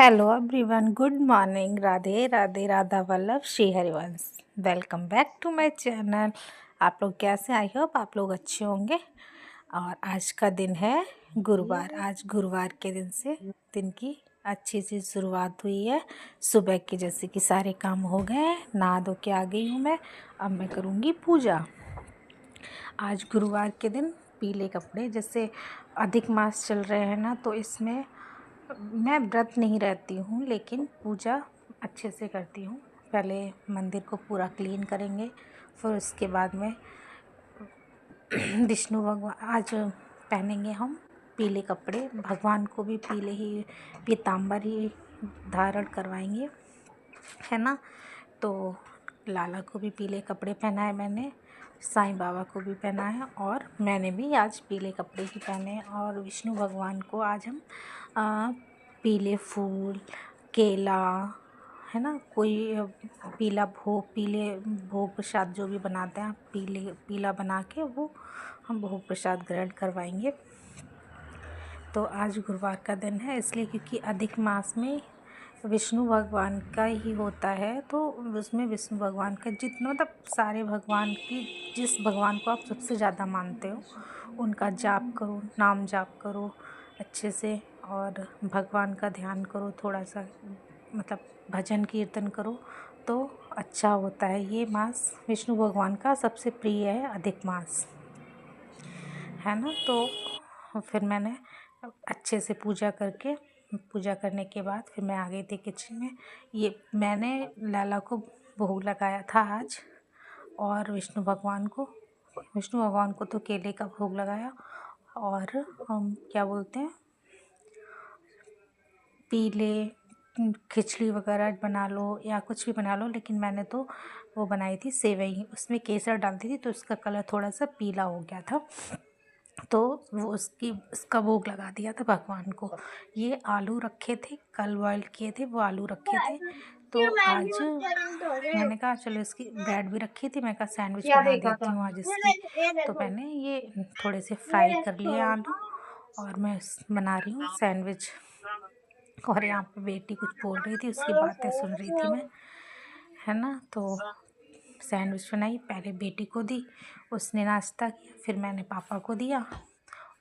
Hello everyone, good morning. Radhe Radhe, Radha Vallabh Shri Harivansh. Welcome back to my channel. आप लोग कैसे? आई होप आप लोग अच्छे होंगे। और आज का दिन है गुरुवार। आज गुरुवार के दिन की अच्छी सी शुरुआत हुई है। सुबह के जैसे कि सारे काम हो गए हैं, नहा धो के आ गई हूँ मैं। अब मैं करूँगी पूजा। आज गुरुवार के दिन पीले कपड़े, जैसे अधिक मास चल रहे हैं ना, तो इसमें मैं व्रत नहीं रहती हूँ, लेकिन पूजा अच्छे से करती हूँ। पहले मंदिर को पूरा क्लीन करेंगे, फिर उसके बाद में विष्णु भगवान आज पहनेंगे हम पीले कपड़े। भगवान को भी पीले ही पीताम्बर ही धारण करवाएंगे, है ना। तो लाला को भी पीले कपड़े पहनाए मैंने, साईं बाबा को भी पहना है, और मैंने भी आज पीले कपड़े ही पहने। और विष्णु भगवान को आज हम पीले फूल, केला, है ना, कोई पीला भोग, पीले भोग प्रसाद जो भी बनाते हैं पीला बना के वो हम भोग प्रसाद ग्रहण करवाएंगे। तो आज गुरुवार का दिन है, इसलिए क्योंकि अधिक मास में विष्णु भगवान का ही होता है, तो उसमें विष्णु भगवान का जितना, मतलब सारे भगवान की, जिस भगवान को आप सबसे ज़्यादा मानते हो उनका जाप करो, नाम जाप करो अच्छे से, और भगवान का ध्यान करो थोड़ा सा, मतलब भजन कीर्तन करो तो अच्छा होता है। ये मास विष्णु भगवान का सबसे प्रिय है, अधिक मास, है ना। तो फिर मैंने अच्छे से पूजा करने के बाद फिर मैं आ गई थी किचन में। ये मैंने लाला को भोग लगाया था आज, और विष्णु भगवान को तो केले का भोग लगाया, और हम क्या बोलते हैं, पीले खिचड़ी वगैरह बना लो या कुछ भी बना लो, लेकिन मैंने तो वो बनाई थी सेवई, उसमें केसर डालती थी तो उसका कलर थोड़ा सा पीला हो गया था, तो वो उसका भोग लगा दिया था भगवान को। ये आलू रखे थे, कल बॉयल किए थे, वो आलू रखे थे, तो आज मैंने कहा चलो, इसकी ब्रेड भी रखी थी, मैं कहा सैंडविच बना देती हूँ आज इसकी। तो मैंने ये थोड़े से फ्राई कर लिए आलू, और मैं बना रही हूँ सैंडविच। और यहाँ पे बेटी कुछ बोल रही थी, उसकी बातें सुन रही थी मैं, है ना। तो सैंडविच बनाई, पहले बेटी को दी, उसने नाश्ता किया, फिर मैंने पापा को दिया।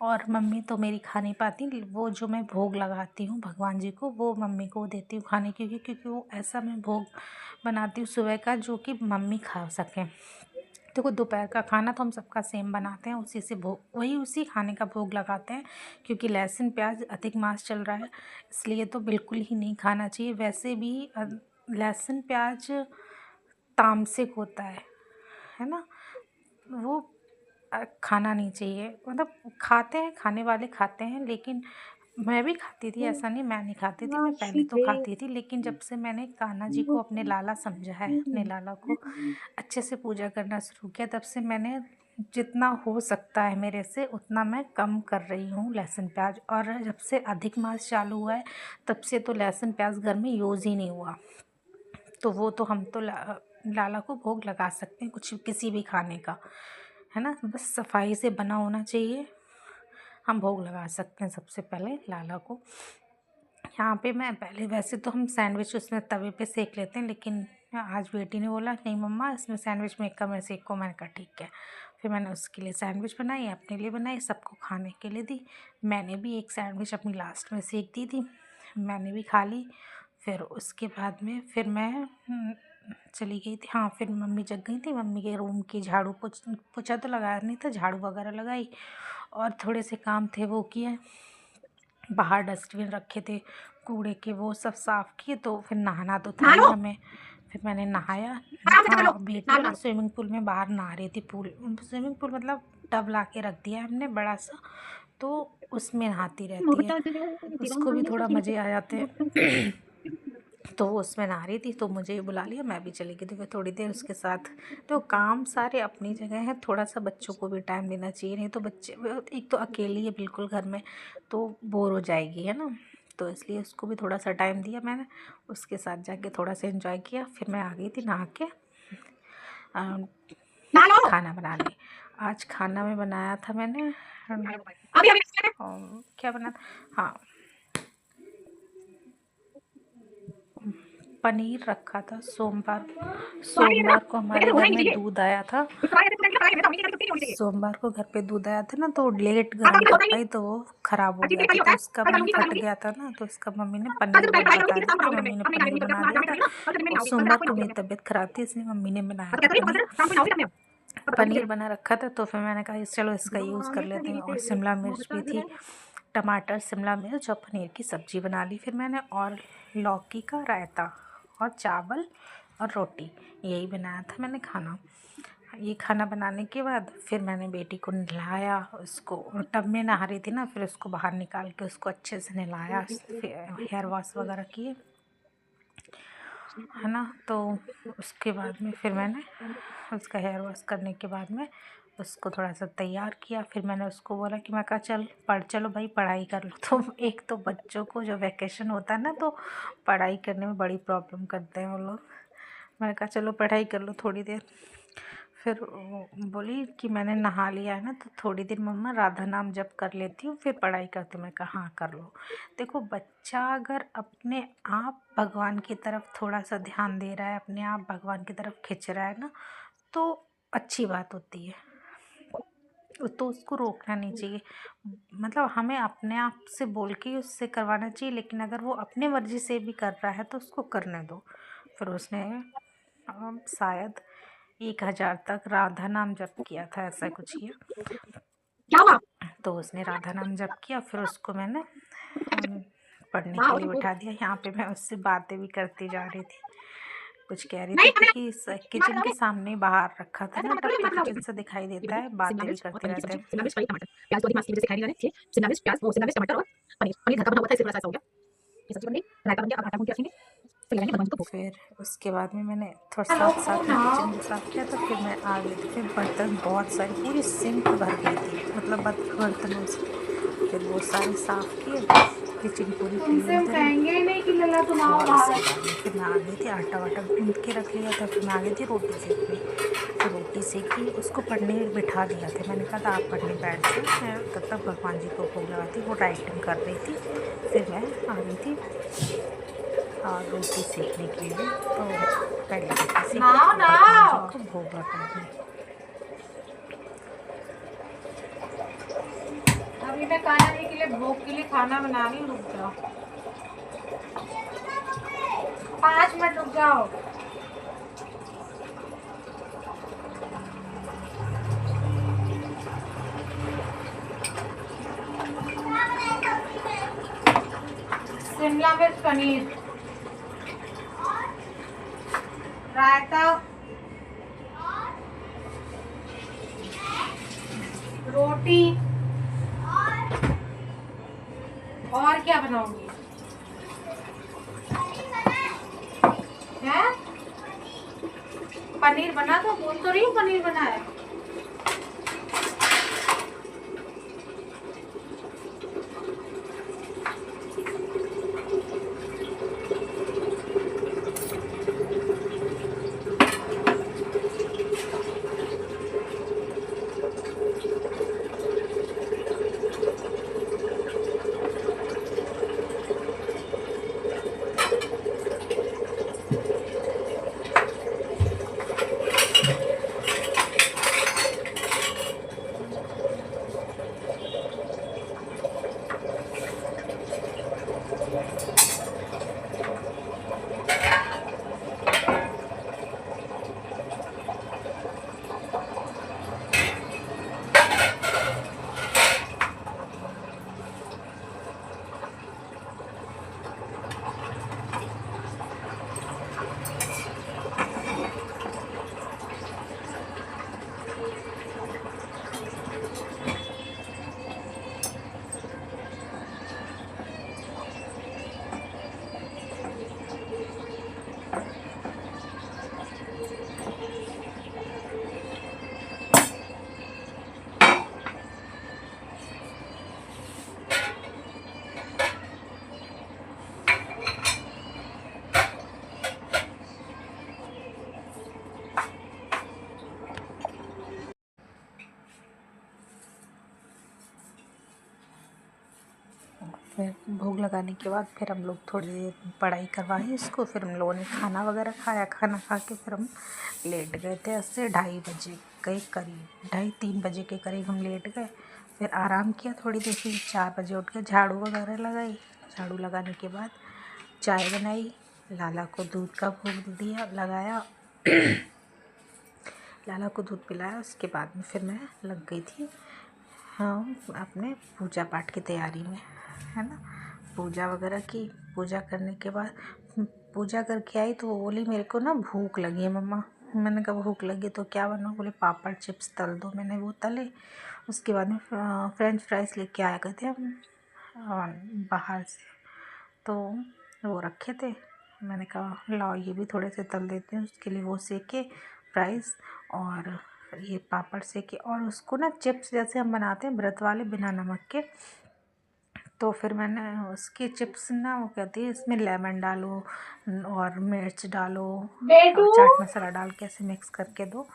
और मम्मी तो मेरी खा नहीं पाती, वो जो मैं भोग लगाती हूँ भगवान जी को, वो मम्मी को देती हूँ खाने के लिए, क्योंकि वो ऐसा मैं भोग बनाती हूँ सुबह का जो कि मम्मी खा सकें। देखो, दोपहर का खाना तो हम सबका सेम बनाते हैं, उसी से उसी खाने का भोग लगाते हैं, क्योंकि लहसुन प्याज अधिक मास चल रहा है, इसलिए तो बिल्कुल ही नहीं खाना चाहिए। वैसे भी लहसुन प्याज तामसिक होता है ना, वो खाना नहीं चाहिए। मतलब खाते हैं, खाने वाले खाते हैं, लेकिन मैं भी खाती थी, ऐसा नहीं मैं नहीं खाती थी, मैं पहले तो खाती थी, लेकिन जब से मैंने कान्हा जी को अपने लाला समझा है, अपने लाला को अच्छे से पूजा करना शुरू किया, तब से मैंने जितना हो सकता है मेरे से उतना मैं कम कर रही हूँ लहसुन प्याज। और जब से अधिक मास चालू हुआ है तब से तो लहसुन प्याज घर में यूज़ ही नहीं हुआ। तो वो तो हम तो लाला को भोग लगा सकते हैं कुछ किसी भी खाने का, है ना, बस सफाई से बना होना चाहिए, हम भोग लगा सकते हैं सबसे पहले लाला को। यहाँ पे मैं पहले, वैसे तो हम सैंडविच उसमें तवे पे सेक लेते हैं, लेकिन आज बेटी ने बोला नहीं मम्मा, इसमें सैंडविच में कम है, सेको। मैंने कहा ठीक है। फिर मैंने उसके लिए सैंडविच बनाई, अपने लिए बनाई, सबको खाने के लिए दी। मैंने भी एक सैंडविच अपनी लास्ट में सेक दी थी, मैंने भी खा ली। फिर उसके बाद में फिर मैं चली गई थी। हाँ, फिर मम्मी जग गई थी, मम्मी के रूम की झाड़ू पोछा तो लगाया नहीं था, झाड़ू वगैरह लगाई, और थोड़े से काम थे वो किए। बाहर डस्टबिन रखे थे कूड़े के, वो सब साफ़ किए। तो फिर नहाना तो था ही हमें, फिर मैंने नहाया। हाँ, बेटी ना स्विमिंग पूल में बाहर नहा रही थी, स्विमिंग पूल मतलब टब ला के रख दिया है हमने बड़ा सा, तो उसमें नहाती रहती है, उसको भी थोड़ा मज़े आ जाते हैं। तो वो उसमें नहा रही थी, तो मुझे ही बुला लिया, मैं भी चली गई थी फिर थोड़ी देर उसके साथ। तो काम सारे अपनी जगह हैं, थोड़ा सा बच्चों को भी टाइम देना चाहिए, नहीं तो बच्चे, एक तो अकेली है बिल्कुल घर में, तो बोर हो जाएगी, है ना। तो इसलिए उसको भी थोड़ा सा टाइम दिया मैंने, उसके साथ जाके थोड़ा सा एंजॉय किया। फिर मैं आ गई थी नहा के खाना बनाने। आज खाना में बनाया था मैंने, क्या बना था, हाँ, पनीर रखा था सोमवार को हमारे घर में दूध आया था। सोमवार को घर पे दूध आया था ना, तो लेट गर्म कर पाई तो वो ख़राब हो गया था, तो उसका मन फट गया था ना, तो उसका मम्मी ने पनीर बता दिया, तो मम्मी ने पनीर बना दिया था। और सोमवार को मेरी तबीयत ख़राब थी, इसलिए मम्मी ने बनाया था पनीर बना रखा था। तो फिर मैंने कहा चलो इसका यूज़ कर लेते हैं। और शिमला मिर्च भी थी, टमाटर, शिमला मिर्च और पनीर की सब्ज़ी बना ली। फिर मैंने और लौकी का रायता और चावल और रोटी, यही बनाया था मैंने खाना। ये खाना बनाने के बाद फिर मैंने बेटी को नहलाया, उसको टब में नहा रही थी ना, फिर उसको बाहर निकाल के उसको अच्छे से नहलाया, फिर हेयर वॉश वगैरह किए, है ना। तो उसके बाद में फिर मैंने उसका हेयर वॉश करने के बाद में उसको थोड़ा सा तैयार किया। फिर मैंने उसको बोला कि मैं कहा चलो भाई पढ़ाई कर लो। तो एक तो बच्चों को जो वैकेशन होता है ना, तो पढ़ाई करने में बड़ी प्रॉब्लम करते हैं वो लोग। मैंने कहा चलो पढ़ाई कर लो थोड़ी देर। फिर बोली कि मैंने नहा लिया है ना, तो थोड़ी देर मम्मा राधा नाम जप कर लेती हूँ, फिर पढ़ाई करती हूँ। मैं कहा हाँ कर लो। देखो बच्चा अगर अपने आप भगवान की तरफ थोड़ा सा ध्यान दे रहा है, अपने आप भगवान की तरफ खिंच रहा है ना, तो अच्छी बात होती है, तो उसको रोकना नहीं चाहिए। मतलब हमें अपने आप से बोल के उससे करवाना चाहिए, लेकिन अगर वो अपने मर्ज़ी से भी कर रहा है तो उसको करने दो। फिर उसने शायद 1000 तक राधा नाम जप किया था, ऐसा कुछ किया। तो उसने राधा नाम जप किया, फिर उसको मैंने पढ़ने के लिए बिठा दिया। यहाँ पे मैं उससे बातें भी करती जा रही थी, कुछ कह रही थी, क्योंकि किचन के सामने बाहर रखा था ना, तब तो किचन से दिखाई देता है, बातें भी करते रहते हैं। फिर उसके बाद में मैंने थोड़ा साथ में किचन भी साफ़ किया, तो फिर मैं आ गई थी। फिर बर्तन बहुत सारे, पूरी सिंक भर गई थी, मतलब बर्तनों से। फिर वो सारे साफ़ किए, किचन पूरी क्लीन करी। फिर मैं आ गई थी, आटा वाटा गूँध के रख लिया था। फिर मैं आ गई थी रोटी सेकने। तो रोटी सेकी, उसको पढ़ने बिठा दिया था। मैंने कहा था आप पढ़ने बैठ जाओ, मैं तब तक भगवान जी को भोग लगाती। वो राइटिंग कर रही थी, फिर मैं आ गई थी और रोटी सेकने के लिए। तो पहले रोटी सेक भगवान जी को भोग लगा दी। अभी मैं खाना के लिए भोग के लिए खाना बना रही हूँ, रुक जाओ 5 मिनट रुक जाओ। शिमला मिर्च पनीर, रायता, रोटी, और क्या बनाऊंगी? है पनीर बना, तो बोल तो रही हूँ पनीर बना है। फिर भोग लगाने के बाद फिर हम लोग थोड़ी देर पढ़ाई करवाई उसको, फिर हम लोगों ने खाना वगैरह खाया। खाना खा के फिर हम लेट गए थे। ऐसे 2:30 बजे के करीब, 2:30-3 बजे के करीब हम लेट गए। फिर आराम किया थोड़ी देर, फिर 4 बजे उठ के झाड़ू वगैरह लगाई। झाड़ू लगाने के बाद चाय बनाई, लाला को दूध का भोग दिया, लगाया लाला को दूध पिलाया। उसके बाद में फिर मैं लग गई थी हाँ अपने पूजा पाठ की तैयारी में, है ना। पूजा वगैरह की। पूजा करने के बाद पूजा करके आई तो वो बोली मेरे को ना भूख लगी है मम्मा। मैंने कहा भूख लगी तो क्या बनाऊँ? बोले पापड़ चिप्स तल दो। मैंने वो तले। उसके बाद में फ्रेंच फ्राइज़ लेके आया करते हम बाहर से, तो वो रखे थे। मैंने कहा लाओ ये भी थोड़े से तल देती हूँ। उसके लिए वो सेके फ्राइज़ और ये पापड़ सेके, और उसको ना चिप्स जैसे हम बनाते हैं व्रत वाले बिना नमक के। तो फिर मैंने उसके चिप्स ना, वो कहती है इसमें लेमन डालो और मिर्च डालो और चाट मसाला डाल के ऐसे मिक्स करके दो,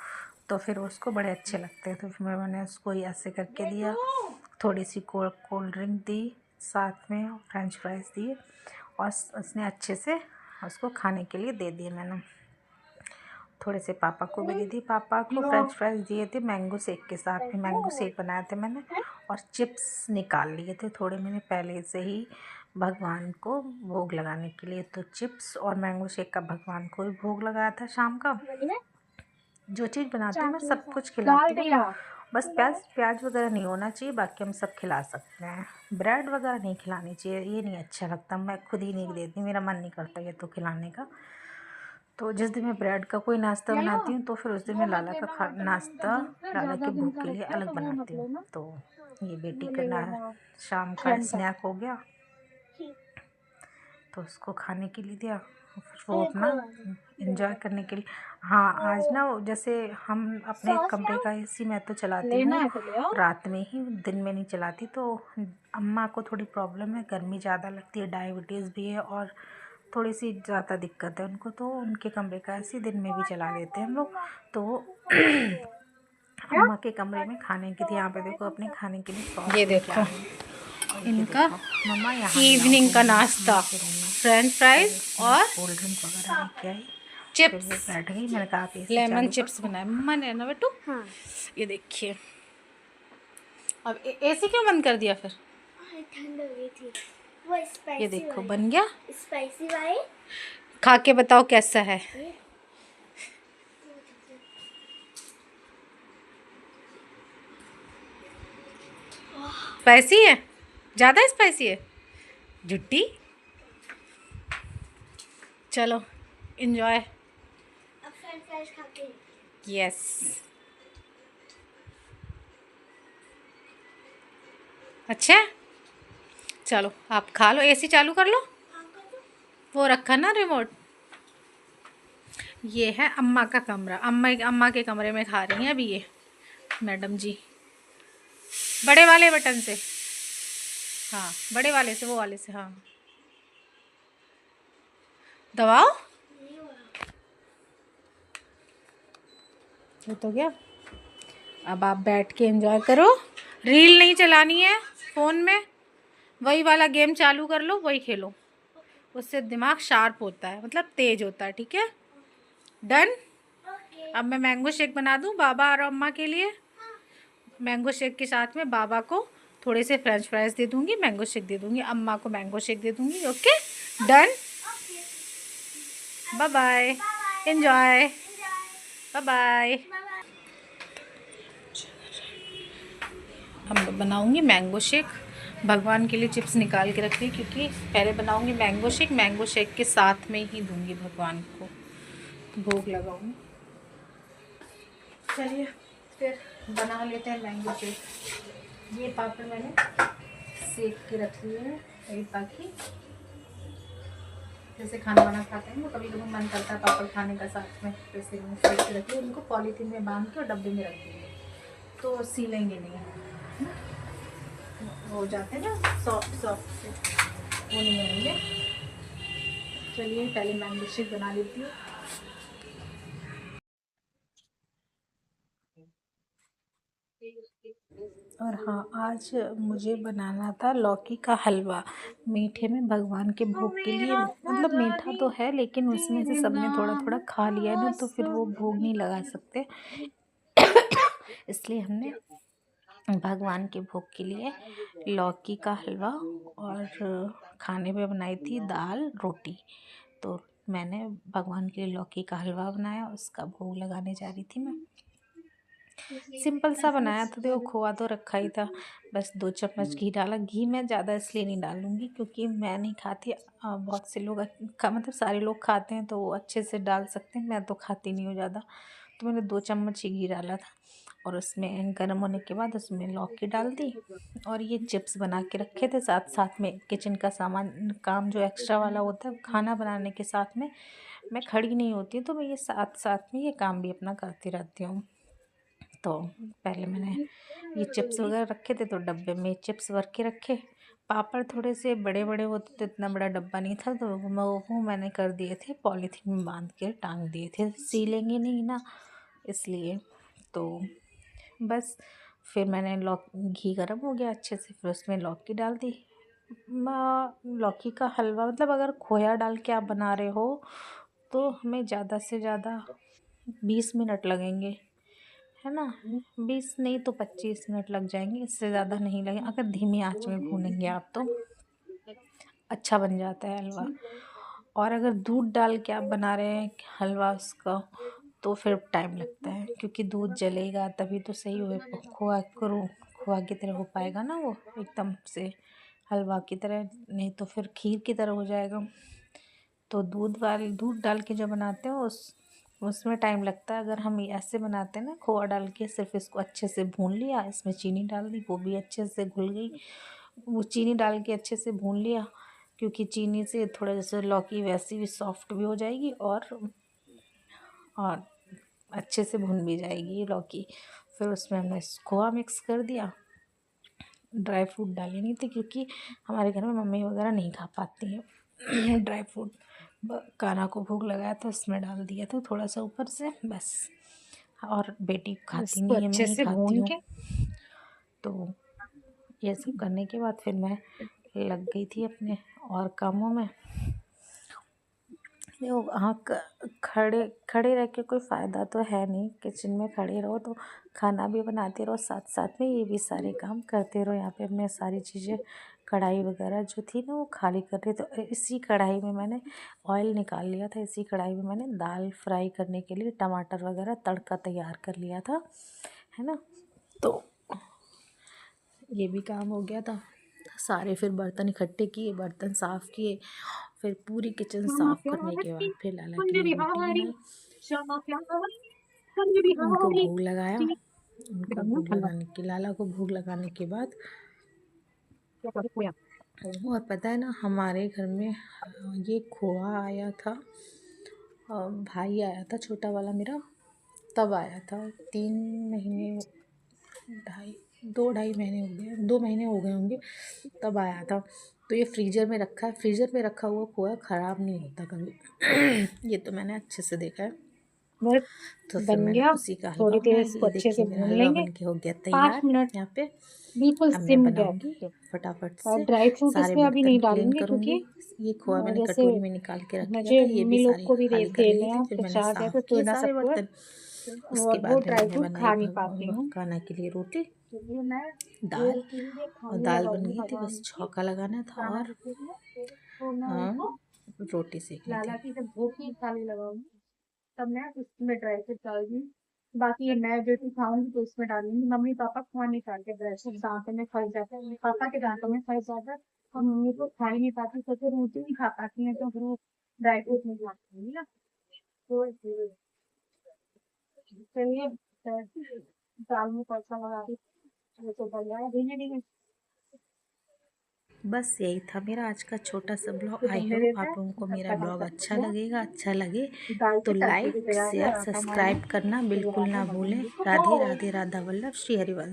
तो फिर उसको बड़े अच्छे लगते हैं। तो फिर मैंने उसको ही ऐसे करके दिया। थोड़ी सी कोल्ड ड्रिंक दी साथ में, फ्रेंच फ्राइज़ दिए और उसने अच्छे से उसको खाने के लिए दे दिए। मैंने थोड़े से पापा को भी दे दी। पापा को फ्रेंच फ्राइज़ दिए थे मैंगो शेक के साथ में। मैंगो शेक बनाया था मैंने और चिप्स निकाल लिए थे थोड़े मैंने पहले से ही भगवान को भोग लगाने के लिए। तो चिप्स और मैंगो शेक का भगवान को भी भोग लगाया था शाम का। जो चीज़ बनाते हैं मैं सब कुछ खिलाती हूँ, बस प्याज वगैरह नहीं होना चाहिए, बाकी हम सब खिला सकते हैं। ब्रेड वगैरह नहीं खिलानी चाहिए, ये नहीं अच्छा लगता। मैं खुद ही नहीं देती, मेरा मन नहीं करता ये तो खिलाने का। तो जिस दिन मैं ब्रेड का कोई नाश्ता बनाती हूँ तो फिर उस दिन मैं लाला का नाश्ता लाला के भूख के लिए अलग बनाती हूँ। तो ये बेटी का ना शाम का स्नैक हो गया, तो उसको खाने के लिए दिया। फिर वो अपना एंजॉय करने के लिए। हाँ आज ना जैसे हम अपने कमरे का एसी मैं तो चलाती हूँ रात में ही, दिन में नहीं चलाती। तो अम्मा को थोड़ी प्रॉब्लम है, गर्मी ज़्यादा लगती है, डायबिटीज़ भी है और थोड़ी सी ज़्यादा दिक्कत है उनको, तो उनके कमरे का एसी दिन में भी चला देते हैं हम लोग। तो अम्मा के कमरे में खाने की थी। यहाँ पे देखो अपने खाने के लिए सॉस ये लेके आ देखो गई। और इनका मम्मा यहाँ इवनिंग का नाश्ता, फ्रेंच फ्राइज और कोल्ड ड्रिंक वगैरह लेके आई। फिर वो चिप्स, बैठ गई। मैंने कहा आप एसी लेमन चालू कर चिप्स दो। बनाए मम्मा ने ना बेटू। हाँ। ये देखिए अब एसी क्यों बंद कर दिया फिर? ठंड हो गई थी। वो स्पाइसी ये देखो बन गया। स्पाइसी वाली खा के बताओ कैसा है। स्पाइसी है, ज़्यादा स्पाइसी है जुट्टी। चलो एंजॉय। अब फ्रेंच फ्राइज खाते हैं। यस अच्छा चलो आप खा लो, एसी चालू कर लो। वो रखा ना रिमोट। ये है अम्मा का कमरा, अम्मा के कमरे में खा रही हैं अभी ये मैडम जी। बड़े वाले बटन से, हाँ बड़े वाले से, वो वाले से, हाँ दबाओ। वो तो गया। अब आप बैठ के एंजॉय करो। रील नहीं चलानी है फ़ोन में, वही वाला गेम चालू कर लो, वही खेलो, उससे दिमाग शार्प होता है, मतलब तेज होता है। ठीक है डन। अब मैं मैंगो शेक बना दूँ बाबा और अम्मा के लिए। मैंगो शेक के साथ में बाबा को थोड़े से फ्रेंच फ्राइज दे दूँगी, मैंगो शेक दे दूँगी, अम्मा को मैंगो शेक दे दूँगी। Okay done. Bye bye, enjoy, bye bye. अब बनाऊँगी मैंगो शेक। भगवान के लिए चिप्स निकाल के रखी क्योंकि पहले बनाऊँगी मैंगो शेक, मैंगो शेक के साथ में ही दूँगी भगवान को, भोग लगाऊँगी। चलिए फिर बना लेते हैं मैंगो शेक। ये पापड़ मैंने सेक के रख लिए हैं, एक बाकी जैसे खाना वाना खाते हैं तो कभी कभी मन करता है पापड़ खाने का साथ में, जैसे मैंने सेक के रखिए। उनको पॉलीथीन में बांध के और डब्बे में रख देंगे तो सीलेंगे नहीं, हो जाते हैं ना सॉफ्ट सॉफ्ट से, वो नहीं होंगे। चलिए पहले मैंगो शेक बना लेती हूँ। और हाँ, आज मुझे बनाना था लौकी का हलवा मीठे में भगवान के भोग के लिए। मतलब मीठा तो है लेकिन उसमें से सबने थोड़ा थोड़ा खा लिया है ना, तो फिर वो भोग नहीं लगा सकते। इसलिए हमने भगवान के भोग के लिए लौकी का हलवा और खाने में बनाई थी दाल रोटी। तो मैंने भगवान के लिए लौकी का हलवा बनाया, उसका भोग लगाने जा रही थी मैं। सिंपल सा बनाया था, देखो खोआ तो रखा ही था, बस 2 चम्मच घी डाला। घी मैं ज़्यादा इसलिए नहीं डालूँगी क्योंकि मैं नहीं खाती। बहुत से लोग मतलब सारे लोग खाते हैं तो वो अच्छे से डाल सकते हैं, मैं तो खाती नहीं हूँ ज़्यादा। तो मैंने 2 चम्मच ही घी डाला था और उसमें गर्म होने के बाद उसमें लौकी डाल दी। और ये चिप्स बना के रखे थे साथ साथ में। किचन का सामान काम जो एक्स्ट्रा वाला होता है खाना बनाने के साथ में मैं खड़ी नहीं होती, तो मैं ये साथ साथ में ये काम भी अपना करती रहती हूँ। तो पहले मैंने ये चिप्स वगैरह रखे थे तो डब्बे में चिप्स भर के रखे। पापड़ थोड़े से बड़े बड़े होते तो इतना बड़ा डब्बा नहीं था, तो वो मैंने कर दिए थे, पॉलीथीन में बांध के टांग दिए थे, सीलेंगे नहीं ना इसलिए। तो बस फिर मैंने घी गर्म हो गया अच्छे से, फिर उसमें लौकी डाल दी। लौकी का हलवा मतलब अगर खोया डाल के आप बना रहे हो तो हमें ज़्यादा से ज़्यादा 20 मिनट लगेंगे, है ना। 20 नहीं तो 25 मिनट लग जाएंगे, इससे ज़्यादा नहीं लगे। अगर धीमी आंच में भूनेंगे आप तो अच्छा बन जाता है हलवा। और अगर दूध डाल के आप बना रहे हैं हलवा उसका तो फिर टाइम लगता है, क्योंकि दूध जलेगा तभी तो सही हो खोआ की तरह हो पाएगा ना वो एकदम से हलवा की तरह, नहीं तो फिर खीर की तरह हो जाएगा। तो दूध डाल के जो बनाते हैं उसमें टाइम लगता है। अगर हम ऐसे बनाते हैं ना खोआ डाल के, सिर्फ इसको अच्छे से भून लिया, इसमें चीनी डाल दी, वो भी अच्छे से घुल गई। वो चीनी डाल के अच्छे से भून लिया, क्योंकि चीनी से थोड़ा जैसे लौकी वैसी भी सॉफ्ट भी हो जाएगी और अच्छे से भुन भी जाएगी लौकी। फिर उसमें हमने खोआ मिक्स कर दिया। ड्राई फ्रूट डाले नहीं थे क्योंकि हमारे घर में मम्मी वगैरह नहीं खा पाती हैं ड्राई फ्रूट। कान्हा को भोग लगाया तो उसमें डाल दिया था थोड़ा सा ऊपर से बस। और बेटी खाती इसको नहीं है, मैं अच्छे ही से खाती भून हूँ। के तो ये सब करने के बाद फिर मैं लग गई थी अपने और कामों में। देखो हाँ, खड़े खड़े रह के कोई फ़ायदा तो है नहीं। किचन में खड़े रहो तो खाना भी बनाते रहो, साथ साथ में ये भी सारे काम करते रहो। यहाँ पे मैं सारी चीज़ें कढ़ाई वगैरह जो थी ना वो खाली कर रही, तो इसी कढ़ाई में मैंने ऑयल निकाल लिया था। इसी कढ़ाई में मैंने दाल फ्राई करने के लिए टमाटर वगैरह तड़का तैयार कर लिया था, है ना। तो ये भी काम हो गया था। सारे फिर बर्तन इकट्ठे किए, बर्तन साफ़ किए, फिर पूरी किचन साफ़ करने के बाद फिर लाला के लिए रोटी बनाई, उनको भोग लगाया। उनको भोग लगाने के लाला को भोग लगाने के बाद और पता है ना हमारे घर में ये खोआ आया था, भाई आया था छोटा वाला मेरा, तब आया था। 3 महीने 2 ढाई महीने हो गए, 2 महीने हो गए होंगे तब आया था। तो ये फ्रीज़र में रखा है, फ्रीज़र में रखा हुआ खोआ ख़राब नहीं होता कभी ये तो मैंने अच्छे से देखा है। तो फिर बन मैंने गया। उसी का हलवा थोड़ी देर बनाया। इसको ये अच्छे से देखिए मेरा भून हलवा लेंगे, बन के हो गया 5 तैयार। मिनट यहाँ पे बिल्कुल अब मैं सिम गैस बनाऊंगी पे। फटाफट और से, ड्राई फ्रूट सारे इसमें अभी बर्तन नहीं क्लीन डालूंगी करूंगी। क्योंकि ये खोआ मैंने जैसे कटोरी में निकाल के रख लिया था, मुझे ये भी मम्मी लोग सारी को भी खाली कर देने लिए थे। हैं फिर मैंने प्रसाद है साफ़ तो किए छू ना सारे सकूँ बर्तन। उसके और वो बाद में ड्राई मैंने फ्रूट बनाई खा नहीं पाती हूँ। कान्हा के लिए रोटी इसलिए मैं दाल, एक चीज़ और खाने दाल बन लगाऊंगी गई थी, भगवान बस की छौंका लगाना था खाना और रखते थे तो मैं उसको रोटी सेकनी लाला थी। की जब भोग की थाली लगाऊंगी तब मैं उसमें ड्राई फ्रूट डाल दूँगी। बाकी ये मैं जो खाऊंगी तो उसमें डालूंगी। मम्मी पापा खा नहीं पाते, ड्राई फ्रूट दांतों में फंस जाता है, पापा के दांतों में फंस जाता है और मम्मी तो खा ही नहीं पाती, तो फिर रोटी नहीं खा पाती है तो फिर वो ड्राई फ्रूट नहीं खाती है ना। तो इसलिए चलिए दाल में तड़का लगा दी, वो तो बढ़िया है धीरे धीरे बस यही था मेरा आज का छोटा सा ब्लॉग। तो आई बनने होप देते आप हैं। लोगों को मेरा तड़का ब्लॉग तड़का अच्छा दिया लगेगा। अच्छा लगे दाल तो की तड़के की लाइक तैयारी शेयर और आटा सब्सक्राइब मारना करना फिर बिल्कुल आटा ना भूलें। बनाएंगे। राधे राधे, राधा वल्लभ, श्री हरिवंश।